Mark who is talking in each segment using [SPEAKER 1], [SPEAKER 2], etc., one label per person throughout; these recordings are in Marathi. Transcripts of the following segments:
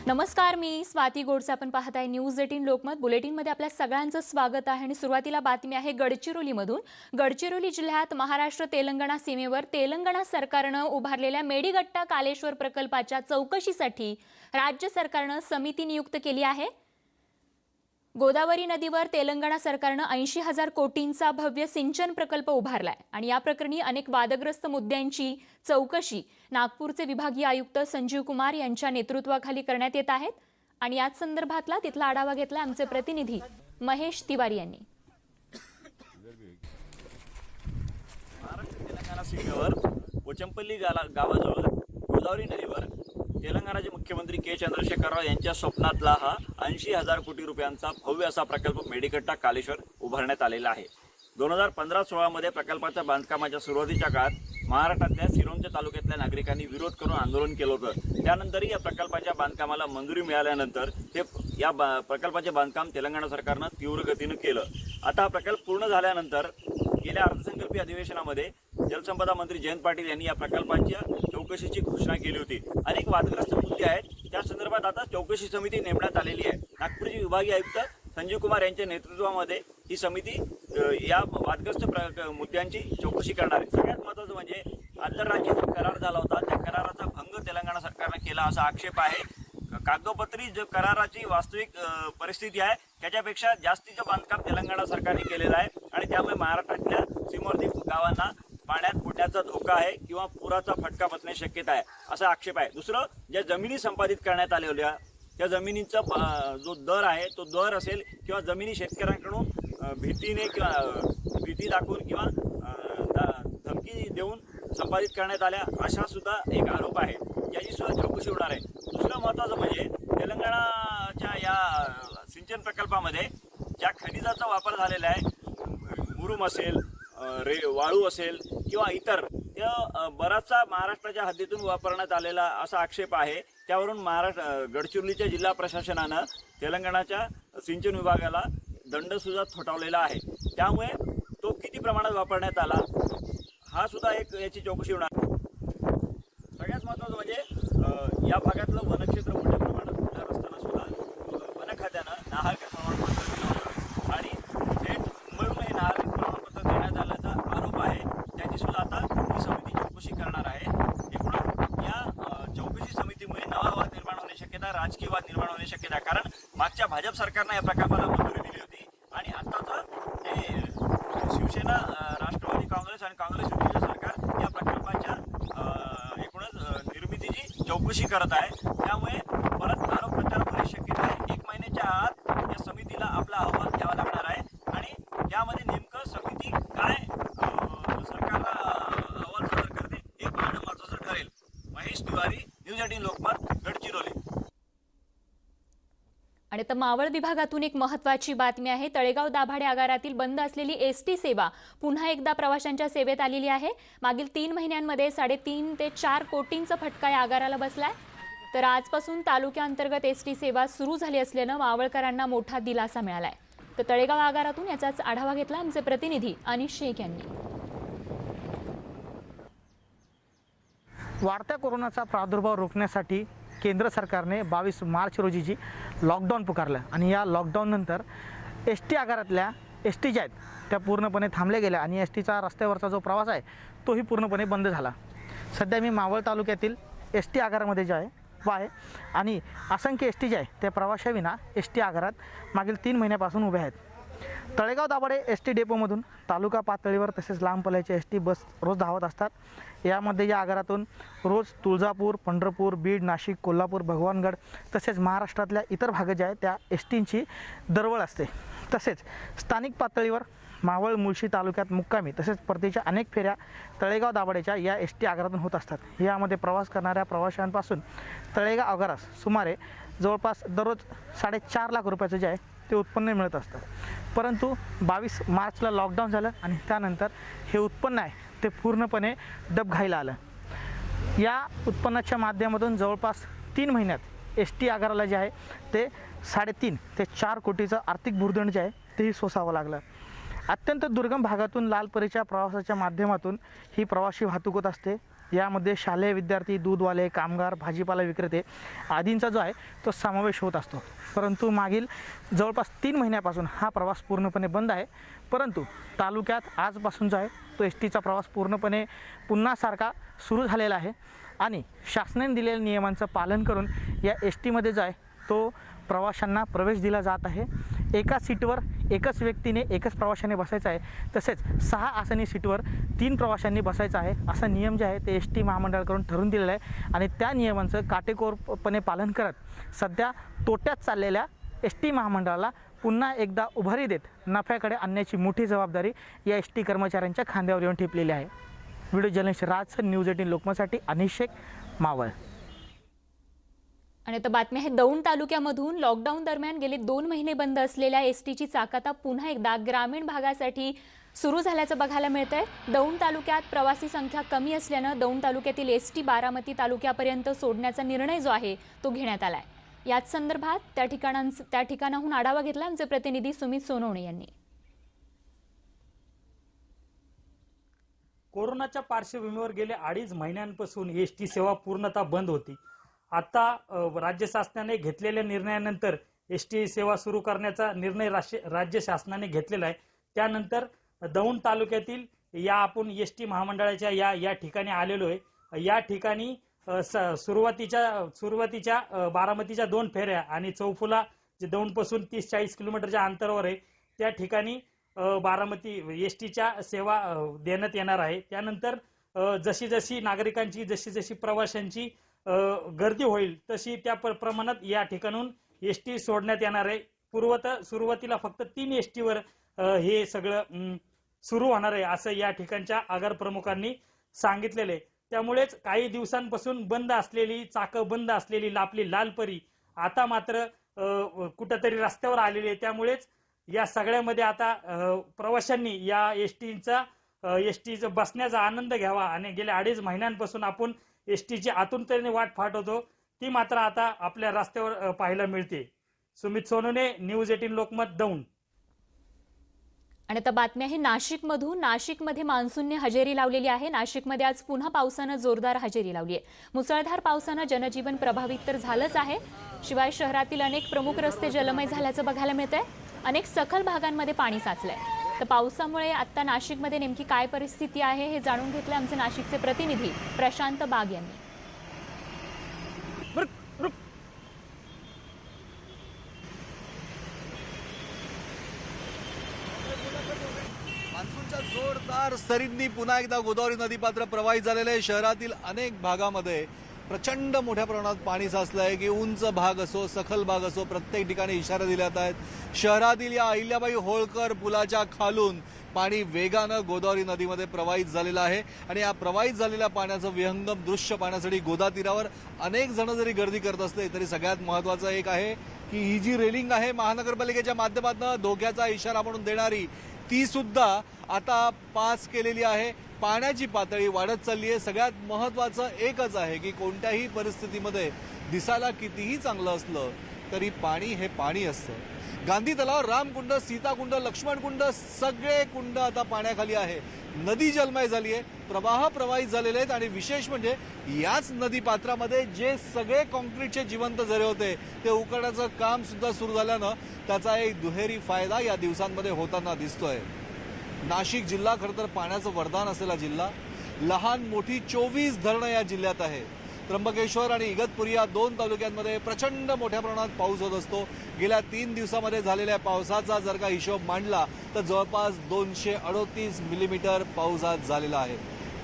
[SPEAKER 1] नमस्कार, मी स्वाती गोडसे. आपण पाहताय न्यूज 18 लोकमत. बुलेटिनमध्ये आपल्या सगळ्यांचं स्वागत आहे आणि सुरुवातीला बातमी आहे गडचिरोलीमधून. गडचिरोली जिल्ह्यात महाराष्ट्र तेलंगणा सीमेवर तेलंगणा सरकारनं उभारलेल्या मेडीगट्टा कालेश्वर प्रकल्पाच्या चौकशीसाठी राज्य सरकारनं समिती नियुक्त केली आहे. गोदावरी नदीवर तेलंगणा सरकारनं 80,000 कोटींचा भव्य सिंचन प्रकल्प उभारलाय आणि या प्रकरणी अनेक वादग्रस्त मुद्द्यांची चौकशी नागपूरचे विभागीय आयुक्त संजीव कुमार यांच्या नेतृत्वाखाली करण्यात येत आहेत आणि याच संदर्भातला तिथला आढावा घेतला आमचे प्रतिनिधी महेश तिवारी यांनी.
[SPEAKER 2] महाराष्ट्र तेलंगणा सीमेवर पोचंपल्ली गावाजवळ गोदावरी नदीवर तेलंगणाचे मुख्यमंत्री के चंद्रशेखर राव यांच्या स्वप्नातला हा 80,000 कोटी रुपयांचा भव्य असा प्रकल्प मेडीगट्टा कालेश्वर उभारण्यात आलेला आहे. 2015-16 मध्ये प्रकल्पाच्या बांधकामाच्या सुरुवातीच्या काळात महाराष्ट्रातल्या सिरोंचा तालुक्यातल्या नागरिकांनी विरोध करून आंदोलन केलं होतं. त्यानंतरही या प्रकल्पाच्या बांधकामाला मंजुरी मिळाल्यानंतर प्रकल्पाचे बांधकाम तेलंगणा सरकारनं तीव्र गतीनं केलं. आता हा प्रकल्प पूर्ण झाल्यानंतर गेल्या अर्थसंकल्पीय अधिवेशनामध्ये जलसंपदा मंत्री जयंत पाटील यांनी या प्रकल्पाच्या चौकशीची घोषणा केली होती. अनेक वादग्रस्त मुद्दे आहेत, त्या संदर्भात आता चौकशी समिती नेमण्यात आलेली आहे. नागपूरचे विभागीय आयुक्त संजीव कुमार यांच्या नेतृत्वामध्ये ही समिती या वादग्रस्त मुद्द्यांची चौकशी करणार आहे. सगळ्यात महत्त्वाचं म्हणजे आंतरराज्यीय जो करार झाला होता त्या कराराचा भंग तेलंगणा सरकारने केला असा आक्षेप आहे. कागदोपत्री जो कराराची वास्तविक परिस्थिती आहे त्याच्यापेक्षा जास्तीचं बांधकाम तेलंगणा सरकारने केलेलं आहे आणि त्यामुळे महाराष्ट्रातल्या सीमावर्ती गावांना पाण्यात बुडण्याचा धोका आहे किंवा पुराचा फटका बसण्याची शक्यता आहे असा आक्षेप आहे. दुसरं, ज्या जमिनी संपादित करण्यात आलेल्या त्या जमिनींचा जो दर आहे तो दर असेल किंवा जमिनी शेतकऱ्यांकडून भीतीने किंवा भीती दाखवून किंवा धमकी देऊन संपादित करण्यात आल्या अशा सुद्धा एक आरोप आहे. याची सुद्धा चौकशी होणार आहे. दुसरं महत्त्वाचं म्हणजे तेलंगणाच्या या सिंचन प्रकल्पामध्ये ज्या खनिजाचा वापर झालेला आहे, मुरुम असेल, वाळू असेल किंवा इतर, त्या बराचसा महाराष्ट्राच्या हद्दीतून वापरण्यात आलेला असा आक्षेप आहे. त्यावरून गडचिरोलीच्या जिल्हा प्रशासनानं तेलंगणाच्या सिंचन विभागाला दंडसुद्धा थोठावलेला आहे. त्यामुळे तो किती प्रमाणात वापरण्यात आला हा सुद्धा एक याची चौकशी होणार. सगळ्यात महत्त्वाचं म्हणजे या भागातलं वनक्षेत्र मोठ्या प्रमाणात उदार असताना सुद्धा वन खात्यानं नाहक प्रमाणपत्र दिलं होतं आणि थेट मुंबईहून हे नाहक प्रमाणपत्र देण्यात आल्याचा आरोप आहे. त्याची सुद्धा आता ही समिती चौकशी करणार आहे. एकूणच या चौकशी समितीमुळे नवा वाद निर्माण होण्याची शक्यता, राजकीय वाद निर्माण होण्याची शक्यता आहे. कारण मागच्या भाजप सरकारनं या प्रकल्पाला मंजुरी दिली होती आणि आत्ताचं हे शिवसेना, राष्ट्रवादी काँग्रेस आणि काँग्रेस युतीचे सरकार या प्रकल्पाच्या एकूणच निर्मितीची चौकशी करत आहे. त्यामुळे परत आरोप प्रत्यारोप होण्याची शक्यता आहे. 1 महिन्याच्या आत या समितीला आपला अहवाल द्यावा लागणार आहे आणि त्यामध्ये नेमकं समिती काय सरकारला अहवाल सादर करते हे पाहणं महत्त्वाचं ठरेल. महेश तिवारी, न्यूज 18 लोकमत, गडचिरोली.
[SPEAKER 1] आणि तर मावळ विभागातून एक महत्त्वाची बातमी आहे. तळेगाव दाभाडे आगारातील बंद असलेली एसटी सेवा पुन्हा एकदा प्रवाशांच्या सेवेत आलेली आहे. मागील 3 महिन्यांमध्ये 3.5 ते 4 कोटींचा फटका या आगाराला बसलाय. तर आजपासून तालुक्याअंतर्गत एसटी सेवा सुरू झाली असल्यानं मावळकरांना मोठा दिलासा मिळालाय. तर तळेगाव आगारातून याचाच आढावा घेतला आमचे प्रतिनिधी अनिश शेख यांनी.
[SPEAKER 3] वाढत्या कोरोनाचा प्रादुर्भाव रोखण्यासाठी केंद्र सरकारने 22 मार्च रोजीची लॉकडाऊन पुकारलं आणि या लॉकडाऊननंतर एस टी आगारातल्या एस टी ज्या आहेत त्या पूर्णपणे थांबल्या गेल्या आणि एस टीचा रस्त्यावरचा जो प्रवास आहे तोही पूर्णपणे बंद झाला. सध्या मी मावळ तालुक्यातील एस टी आगारामध्ये जे आहे आणि असंख्य एस टी जे आहे त्या प्रवाशाविना एस टी आगारात मागील 3 महिन्यापासून उभे आहेत. तळेगाव दाभाडे एस टी डेपोमधून तालुका पातळीवर तसेच लांब पल्ल्याच्या एस टी बस रोज धावत असतात. यामध्ये या आगारातून रोज तुळजापूर, पंढरपूर, बीड, नाशिक, कोल्हापूर, भगवानगड तसेच महाराष्ट्रातल्या इतर भाग ज्या आहेत त्या एस टींची दरवळ असते. तसेच स्थानिक पातळीवर मावळ, मुळशी तालुक्यात मुक्कामी तसेच परतीच्या अनेक फेऱ्या तळेगाव दाभाडेच्या या एस टी आगारातून होत असतात. यामध्ये प्रवास करणाऱ्या प्रवाशांपासून तळेगाव आगारास सुमारे जवळपास दररोज 4.5 लाख रुपयाचं जे आहे ते उत्पन्न मिळत असतं. परंतु 22 मार्चला लॉकडाऊन झालं आणि त्यानंतर हे उत्पन्न आहे ते पूर्णपणे डबघाईला आलं. या उत्पन्नाच्या माध्यमातून जवळपास 3 महिन्यात एस टी आगाराला जे आहे ते 3.5 ते 4 कोटीचं आर्थिक भुर्दंड जे आहे तेही सोसावं लागलं. अत्यंत दुर्गम भागातून लालपरीच्या प्रवासाच्या माध्यमातून ही प्रवासी वाहतूक होत असते. यामध्ये शालेय विद्यार्थी, दूधवाले, कामगार, भाजीपाला विक्रेते आदींचा जो आहे तो समावेश होत असतो. परंतु मागील जवळपास 3 महिन्यापासून हा प्रवास पूर्णपणे बंद आहे. परंतु तालुक्यात आजपासून जो आहे तो एस टीचा प्रवास पूर्णपणे पुन्हा सारखा सुरू झालेला आहे आणि शासनाने दिलेल्या नियमांचं पालन करून या एस टीमध्ये जो आहे तो प्रवाशांना प्रवेश दिला जात आहे. एका सीटवर एकच व्यक्तीने एकच प्रवाशाने बसायचं आहे. तसेच 6 आसनी सीटवर 3 प्रवाशांनी बसायचं आहे. असा नियम जे आहे ते एस टी महामंडळाकडून ठरवून दिलेला आहे आणि त्या नियमांचं काटेकोरपणे पालन करत सध्या तोट्यात चाललेल्या एस टी महामंडळाला पुन्हा एकदा उभारी देत नफ्याकडे आणण्याची मोठी जबाबदारी या एस टी कर्मचाऱ्यांच्या खांद्यावर येऊन ठेपलेली आहे. व्हिडिओ जर्नलिस्ट राज सर, न्यूज 18 लोकमतसाठी अनिश शेख, मावळ.
[SPEAKER 1] आणि आता बातमी आहे दौंड तालुक्यामधून. लॉकडाऊन दरम्यान गेले 2 महिने बंद असलेल्या एस टीची चाक आता पुन्हा एकदा ग्रामीण भागासाठी सुरू झाल्याचं बघायला मिळतंय. दौंड तालुक्यात प्रवासी संख्या कमी असल्यानं दौंड तालुक्यातील एस टी बारामती तालुक्यापर्यंत सोडण्याचा निर्णय जो आहे तो घेण्यात आलाय. याच संदर्भात त्या ठिकाणाहून आढावा घेतला आमचे प्रतिनिधी सुमित सोनवणे यांनी.
[SPEAKER 4] कोरोनाच्या पार्श्वभूमीवर गेले 2.5 महिन्यांपासून एस टी सेवा पूर्णतः बंद होती. आता राज्य शासनाने घेतलेल्या निर्णयानंतर एस टी सेवा सुरू करण्याचा निर्णय राज्य शासनाने घेतलेला आहे. त्यानंतर दौंड तालुक्यातील या आपण एस टी महामंडळाच्या या ठिकाणी आलेलो आहे. या ठिकाणी सुरुवातीच्या बारामतीच्या 2 फेऱ्या आणि चौफुला जे दौंडपासून 30-40 किलोमीटरच्या अंतरावर आहे त्या ठिकाणी बारामती एस टीच्या सेवा देण्यात येणार आहे. त्यानंतर जशी नागरिकांची जशी प्रवाशांची गर्दी होईल तशी त्या प्रमाणात या ठिकाणून एस टी सोडण्यात येणार आहे. सुरुवातीला फक्त 3 एस टीवर हे सगळं सुरू होणार आहे असं या ठिकाणच्या आगार प्रमुखांनी सांगितलेले. त्यामुळेच काही दिवसांपासून चाकं बंद असलेली आपली लालपरी आता मात्र कुठंतरी रस्त्यावर आलेली आहे. त्यामुळेच या सगळ्यामध्ये आता प्रवाशांनी या एस टीचा बसण्याचा आनंद घ्यावा आणि गेल्या 2.5 महिन्यांपासून आपण एस टीची आतुरतेने वाट पाहत होतो ती मात्र आता आपल्या रस्त्यावर पाहायला मिळते. सुमित सोनवणे, न्यूज 18 लोकमत, दौंड.
[SPEAKER 1] आणि आता बातमी आहे नाशिकमधून. नाशिकमध्ये मान्सूनने हजेरी लावलेली आहे. नाशिकमध्ये आज पुन्हा पावसानं जोरदार हजेरी लावली आहे. मुसळधार पावसानं जनजीवन प्रभावित तर झालंच आहे, शिवाय शहरातील अनेक प्रमुख रस्ते जलमय झाल्याचं बघायला मिळतंय. अनेक सखल भागांमध्ये पाणी साचलंय. तर पावसामुळे आता नाशिकमध्ये नेमकी काय परिस्थिती आहे हे जाणून घेतलं आमचे नाशिकचे प्रतिनिधी प्रशांत बाग यांनी.
[SPEAKER 5] मान्सूनच्या जोरदार सरींनी पुन्हा एकदा गोदावरी नदीपात्र प्रवाहित झालेले आहे. शहरातील अनेक भागामध्ये प्रचंड मोठ्या प्रमाणात पाणी साचलं आहे की उंच भाग असो, सखल भाग असो, प्रत्येक ठिकाणी इशारे दिले आहेत. शहरातील या अहिल्याबाई होळकर पुलाच्या खालून पाणी वेगानं गोदावरी नदीमध्ये प्रवाहित झालेलं आहे आणि या प्रवाहित झालेल्या पाण्याचं विहंगम दृश्य पाहण्यासाठी गोदा तीरावर अनेक जण जरी गर्दी करत असले तरी सगळ्यात महत्त्वाचं एक आहे की ही जी रेलिंग आहे महानगरपालिकेच्या माध्यमातून धोक्याचा इशारा म्हणून देणारी ती सुद्धा आता पास केलेली आहे. पाण्याची पातळी वाढत चालली आहे. सगळ्यात महत्त्वाचं एकच आहे की कोणत्याही परिस्थितीमध्ये दिसायला कितीही चांगलं असलं तरी पाणी हे पाणी असतं. गांधी तलाव, रामकुंड, सीताकुंड, लक्ष्मणकुंड सगळे कुंड आता पाण्याखाली आहे. नदी जलमय झाली आहे, प्रवाह प्रवाहित झालेले आहेत आणि विशेष म्हणजे याच नदीपात्रामध्ये जे सगळे कॉन्क्रीटचे जिवंत झरे होते ते उकरण्याचं काम सुद्धा सुरू झाल्यानं त्याचा एक दुहेरी फायदा या दिवसांमध्ये होताना दिसतोय. नाशिक जिल्हा खरं तर पाण्याचं वरदान असलेला जिल्हा. लहान मोठी 24 धरणं या जिल्ह्यात आहे. त्र्यंबकेश्वर आणि इगतपुरी या 2 तालुक्यांमध्ये प्रचंड मोठ्या प्रमाणात पाऊस होत असतो. गेल्या 3 दिवसामध्ये झालेल्या पावसाचा जर का हिशोब मांडला तर जवळपास 238 मिलीमीटर पाऊस आज झालेला आहे.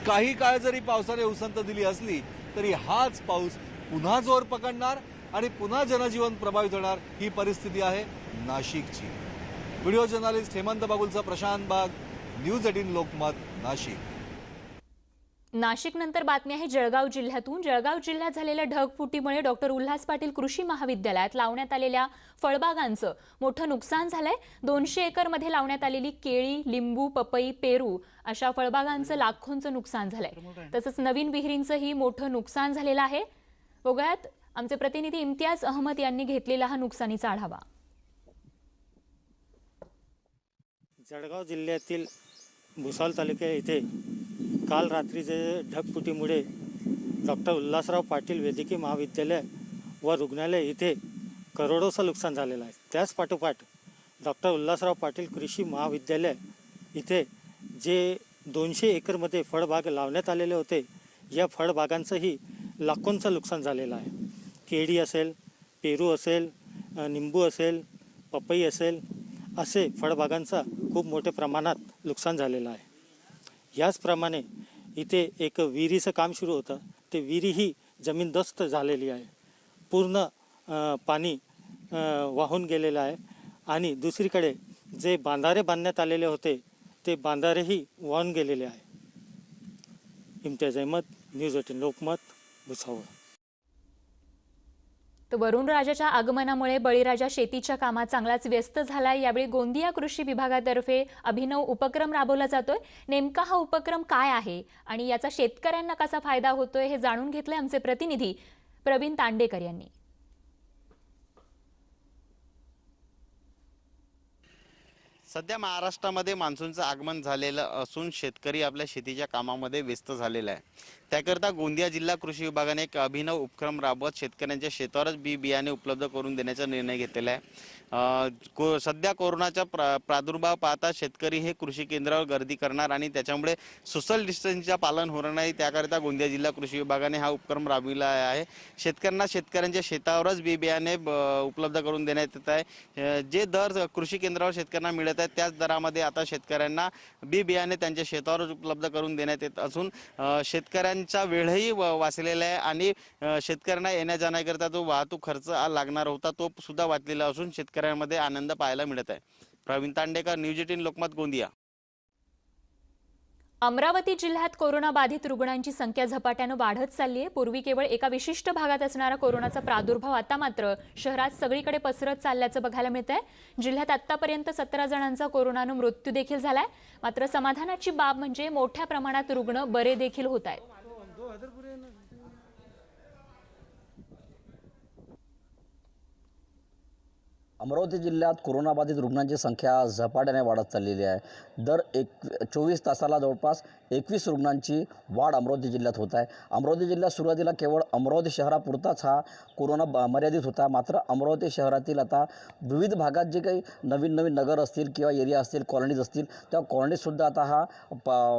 [SPEAKER 5] काही काळ जरी पावसाने उसंत दिली असली तरी हाच पाऊस पुन्हा जोर पकडणार आणि पुन्हा जनजीवन प्रभावित होणार ही परिस्थिती आहे नाशिकची. व्हिडिओ जर्नलिस्ट हेमंत बागुलचा प्रशांत बाग, न्यूज 18 लोकमत, नाशिक.
[SPEAKER 1] नाशिकनंतर बातमी आहे जळगाव जिल्ह्यातून. जळगाव जिल्ह्यात झालेल्या ढगफुटीमुळे डॉक्टर उल्हास पाटील कृषी महाविद्यालयात लावण्यात आलेल्या फळबागांचं मोठं नुकसान झालंय. 200 एकरमध्ये लावण्यात आलेली केळी, लिंबू, पपई, पेरू अशा फळबागांचं लाखोंचं नुकसान झालंय. तसंच नवीन विहिरींचंही मोठं नुकसान झालेलं आहे. बघूयात आमचे प्रतिनिधी इम्तियाज अहमद यांनी घेतलेला हा नुकसानीचा आढावा.
[SPEAKER 6] जळगाव जिल्ह्यातील भुसावळ तालुक्या इथे काल रात्रीचे ढगफुटीमुळे डॉक्टर उल्हासराव पाटील वैद्यकीय महाविद्यालय व रुग्णालय इथे करोडोचं नुकसान झालेलं आहे। त्याच पाठोपाठ डॉक्टर उल्हासराव पाटील कृषी महाविद्यालय इथे जे 200 एकरमध्ये फळबाग लावण्यात आलेले होते, या फळबागांचंही लाखोंचं नुकसान झालेलं आहे। केळी असेल, पेरू असेल, निंबू असेल, पपई असेल, असे फळबागांचा खूप मोठ्या प्रमाणात नुकसान झालेलं आहे। याचप्रमाणे इथे एक विहिरीचं काम सुरू होतं, ते विहिरीही जमीनदोस्त झालेली आहे, पूर्ण पाणी वाहून गेलेलं आहे। आणि दुसरीकडे जे बांधारे बांधण्यात आलेले होते ते बांधारेही वाहून गेलेले आहे। इम्तियाज अहमद, न्यूज 18 लोकमत, भुसावळ।
[SPEAKER 1] तर वरुणराजाच्या आगमनामुळे बळीराजा शेतीच्या कामात चांगलाच व्यस्त झालाय। यावेळी गोंदिया कृषी विभागातर्फे अभिनव उपक्रम राबवला जातोय। नेमका हा उपक्रम काय आहे आणि याचा शेतकऱ्यांना कसा फायदा होतोय हे जाणून घेतले आमचे प्रतिनिधी प्रवीण तांडेकर यांनी।
[SPEAKER 7] सध्या महाराष्ट्रामध्ये मान्सूनचं आगमन झालेलं असून शेतकरी आपल्या शेतीच्या कामामध्ये व्यस्त झालेला आहे। त्याकरता गोंदिया जिल्हा कृषी विभागाने एक अभिनव उपक्रम राबवत शेतकऱ्यांच्या शेतावरच बियाणे उपलब्ध करून देण्याचा निर्णय घेतलेला आहे। सध्या कोरोनाचा प्रादुर्भाव पाहता शेतकरी हे कृषी केंद्रावर गर्दी करणार आणि त्याच्यामुळे सोशल डिस्टन्सचं पालन होणार नाही, त्याकरिता गोंदिया जिल्हा कृषी विभागाने हा उपक्रम राबविला आहे। शेतकऱ्यांना शेतकऱ्यांच्या शेतावरच बियाणे उपलब्ध करून देण्यात येत आहे। जे दर कृषी केंद्रावर शेतकऱ्यांना मिळत आहेत त्याच दरामध्ये आता शेतकऱ्यांना बियाणे त्यांच्या शेतावरच उपलब्ध करून देण्यात येत असून शेतकऱ्यांचा वेळही वाचलेला आहे आणि शेतकऱ्यांना येण्या जाण्याकरता जो वाहतूक खर्च लागणार होता तो सुद्धा वाचलेला असून शेतकऱ्यांमध्ये आनंद पाहायला मिळत आहे। प्रवीण तांडेकर, न्यूज 18 लोकमत, गोंदिया।
[SPEAKER 1] अमरावती जिल्ह्यात कोरोना बाधित रुग्णांची संख्या झपाट्याने वाढत चालली आहे। पूर्वी केवळ एका विशिष्ट भागात असणारा कोरोनाचा प्रादुर्भाव आता मात्र शहरात सगळीकडे पसरत चालल्याचं बघायला मिळतंय। जिल्ह्यात आतापर्यंत 17 जणांचा कोरोनाने मृत्यू देखील झालाय। मात्र समाधानाची बाब म्हणजे मोठ्या प्रमाणात रुग्ण बरे देखील होत आहेत।
[SPEAKER 8] अमरावती जिल्ह्यात कोरोनाबाधित रुग्णांची संख्या झपाट्याने वाढत चाललेली आहे। दर 24 तासाला जवळपास 21 रुग्णांची वाढ अमरावती जिल्ह्यात होत आहे। अमरावती जिल्ह्यात सुरुवातीला केवळ अमरावती शहरापुरताच हा कोरोना मर्यादित होता, मात्र अमरावती शहरातील आता विविध भागात जे काही नवीन नगर असतील किंवा एरिया असतील, कॉलनीज असतील, त्या कॉलनीजसुद्धा आता हा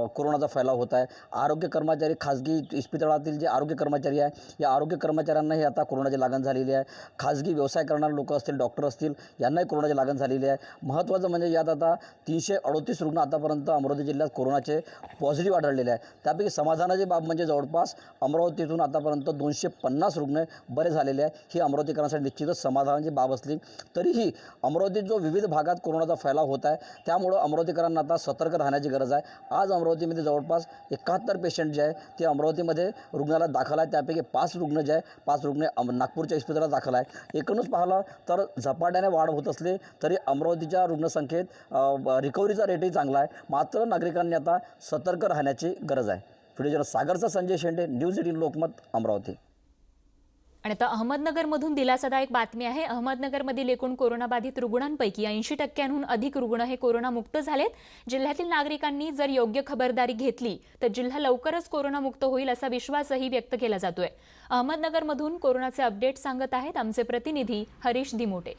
[SPEAKER 8] कोरोनाचा फैलाव होत आहे। आरोग्य कर्मचारी, खाजगी इस्पितळातील जे आरोग्य कर्मचारी आहे, या आरोग्य कर्मचाऱ्यांनाही आता कोरोनाची लागण झालेली आहे। खाजगी व्यवसाय करणारे लोक असतील, डॉक्टर असतील, यांनाही कोरोनाची लागण झालेली आहे। महत्त्वाचं म्हणजे यात आता 338 रुग्ण आतापर्यंत अमरावती जिल्ह्यात कोरोनाचे पॉझिटिव्ह आढळलेले आहे। त्यापैकी समाधानाची बाब म्हणजे जवळपास अमरावतीतून आतापर्यंत 250 रुग्ण बरे झालेले आहे। ही अमरावतीकरांसाठी निश्चितच समाधानाची बाब असली तरीही अमरावतीत जो विविध भागात कोरोनाचा फैलाव होत आहे त्यामुळं अमरावतीकरांना आता सतर्क राहण्याची गरज आहे। आज अमरावतीमध्ये जवळपास 71 पेशंट जे आहे ते अमरावतीमध्ये रुग्णालयात दाखल आहे। त्यापैकी 5 रुग्ण जे आहे, 5 रुग्ण नागपूरच्या इस्पितळात दाखल आहे। एकूणच पाहिलं तर झपाट्याने वाढ होत असले तरी अमरावतीच्या रुग्णसंख्येत रिकव्हरीचा रेटही चांगला आहे। मात्र नागरिकांनी आता सतर्क राहण्याची गरज आहे। व्हिडिओ सागरचा संजय शेंडे, न्यूज 18 लोकमत, अमरावती।
[SPEAKER 1] आणि आता अहमदनगरमधून दिलासादायक बातमी आहे। अहमदनगरमधील एकूण कोरोनाबाधित रुग्णांपैकी 80% अधिक रुग्ण हे कोरोनामुक्त झालेत। जिल्ह्यातील नागरिकांनी जर योग्य खबरदारी घेतली तर जिल्हा लवकरच कोरोनामुक्त होईल असा विश्वासही व्यक्त केला जातोय। अहमदनगरमधून कोरोनाचे अपडेट सांगत आहेत आमचे प्रतिनिधी हरीश दिमोटे।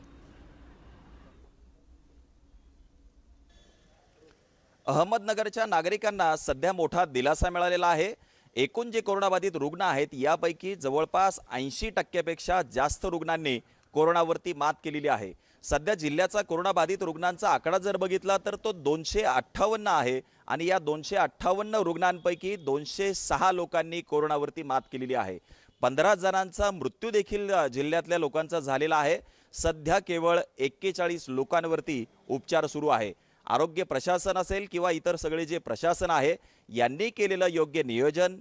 [SPEAKER 2] अहमदनगरच्या नागरिकांना सध्या मोठा दिलासा मिळालेला आहे। एकूण जे कोरोनाबाधित रुग्ण आहेत यापैकी जवळपास 80% जास्त रुग्णांनी कोरोनावरती मात केलेली आहे। सध्या जिल्ह्याचा कोरोनाबाधित रुग्णांचा आकडा जर बघितला तर तो 258 आहे आणि या 258 रुग्णांपैकी 206 लोकांनी कोरोनावरती मात केलेली आहे। 15 जणांचा मृत्यू देखील जिल्ह्यातल्या लोकांचा झालेला आहे। सध्या केवळ 41 लोकांवरती उपचार सुरू आहे। आरोग्य प्रशासन असेल किंवा इतर सगळे जे प्रशासन आहे यांनी केलेलं योग्य नियोजन,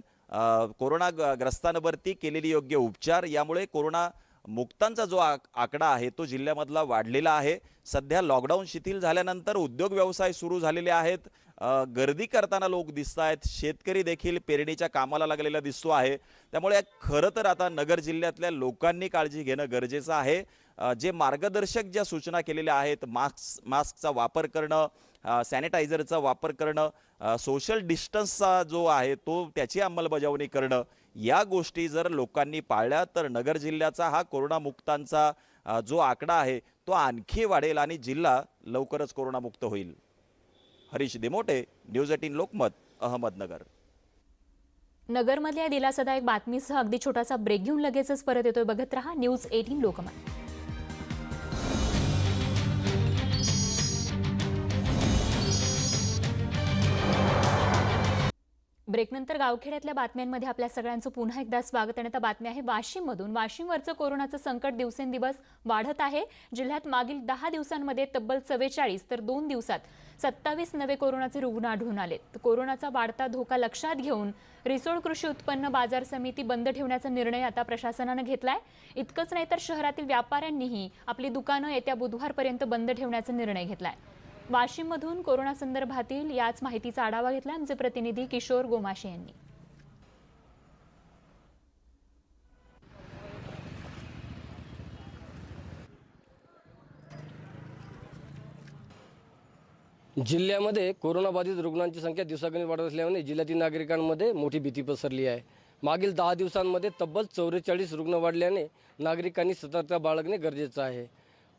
[SPEAKER 2] कोरोनाग्रस्तांवरती केलेली योग्य उपचार यामुळे कोरोना मुक्तांचा जो आकडा आहे तो जिल्ह्यामधला वाढलेला आहे. सध्या लॉकडाऊन शिथिल झाल्यानंतर उद्योग व्यवसाय सुरू झालेले आहेत. गर्दी करताना लोक दिसत आहेत. शेतकरी देखील पेरणीच्या कामाला लागलेला दिसतो आहे. त्यामुळे खरं तर आता नगर जिल्ह्यातल्या लोकांनी काळजी घेणं गरजेचं आहे. जे मार्गदर्शक ज्या सूचना केलेल्या आहेत, मास्कचा वापर करणं, सॅनिटायझरचा वापर करणं, सोशल डिस्टन्सचा जो आहे तो त्याची अंमलबजावणी करणं, या गोष्टी जर लोकांनी पाळल्या तर नगर जिल्ह्याचा हा कोरोनामुक्तांचा जो आकडा आहे तो आणखी वाढेल आणि जिल्हा लवकरच कोरोनामुक्त होईल. हरीश देमोटे, न्यूज 18 लोकमत, अहमदनगर.
[SPEAKER 1] नगरमधल्या दिलासादायक बातमीसह अगदी छोटासा ब्रेक घेऊन लगेचच परत येतोय. बघत रहा न्यूज 18 लोकमत. ब्रेकनंतर गावखेड्यातल्या बातम्यांमध्ये आपल्या सगळ्यांचं पुन्हा एकदा स्वागत. आणि आता बातमी आहे वाशिममधून. वाशिमवरचं कोरोनाचं संकट दिवसेंदिवस वाढत आहे. जिल्ह्यात मागील 10 दिवसांमध्ये तब्बल 44 तर 2 दिवसात 27 नवे कोरोनाचे रुग्ण आढळून आले. कोरोनाचा वाढता धोका लक्षात घेऊन रिसोड कृषी उत्पन्न बाजार समिती बंद ठेवण्याचा निर्णय आता प्रशासनानं घेतलाय. इतकंच नाही तर शहरातील व्यापाऱ्यांनीही आपली दुकानं येत्या बुधवारपर्यंत बंद ठेवण्याचा निर्णय घेतलाय. वाशिममधून कोरोना संदर्भातील याच माहितीचा आढावा घेतला आमचे प्रतिनिधी किशोर गोमाशे यांनी.
[SPEAKER 9] जिल्ह्यामध्ये कोरोनाबाधित रुग्णांची संख्या दिवसागणिक वाढत असल्याने जिल्ह्यातील नागरिकांमध्ये मोठी भीती पसरली आहे. मागील 10 दिवसांमध्ये तब्बल 44 रुग्ण वाढल्याने नागरिकांनी सतर्कता बाळगणे गरजेचं आहे.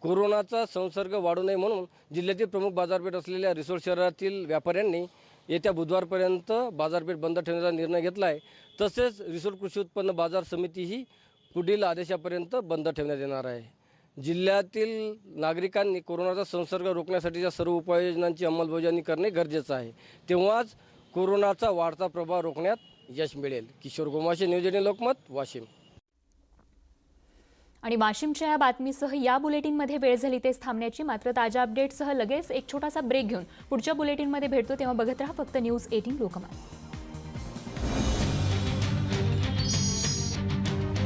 [SPEAKER 9] कोरोनाचा संसर्ग वाढू नये म्हणून जिल्ह्यातील प्रमुख बाजारपेठ असलेल्या रिसोड शहरातील व्यापाऱ्यांनी येत्या बुधवारपर्यंत बाजारपेठ बंद ठेवण्याचा निर्णय घेतला आहे. तसेच रिसोड कृषी उत्पन्न बाजार समितीही पुढील आदेशापर्यंत बंद ठेवण्यात येणार आहे. जिल्ह्यातील नागरिकांनी कोरोनाचा संसर्ग रोखण्यासाठीच्या सर्व उपाययोजनांची अंमलबजावणी करणे गरजेचं आहे. तेव्हाच कोरोनाचा वाढता प्रभाव रोखण्यात यश मिळेल. किशोर गोमाशे, न्यूज 18 लोकमत, वाशिम.
[SPEAKER 1] आणि वाशिमच्या या बातमीसह या बुलेटिनमध्ये वेळ झाली तेच थांबण्याची. मात्र ताज्या अपडेटसह लगेच एक छोटासा ब्रेक घेऊन पुढच्या बुलेटिनमध्ये भेटतो. तेव्हा बघत राहा फक्त न्यूज 18 लोकमत.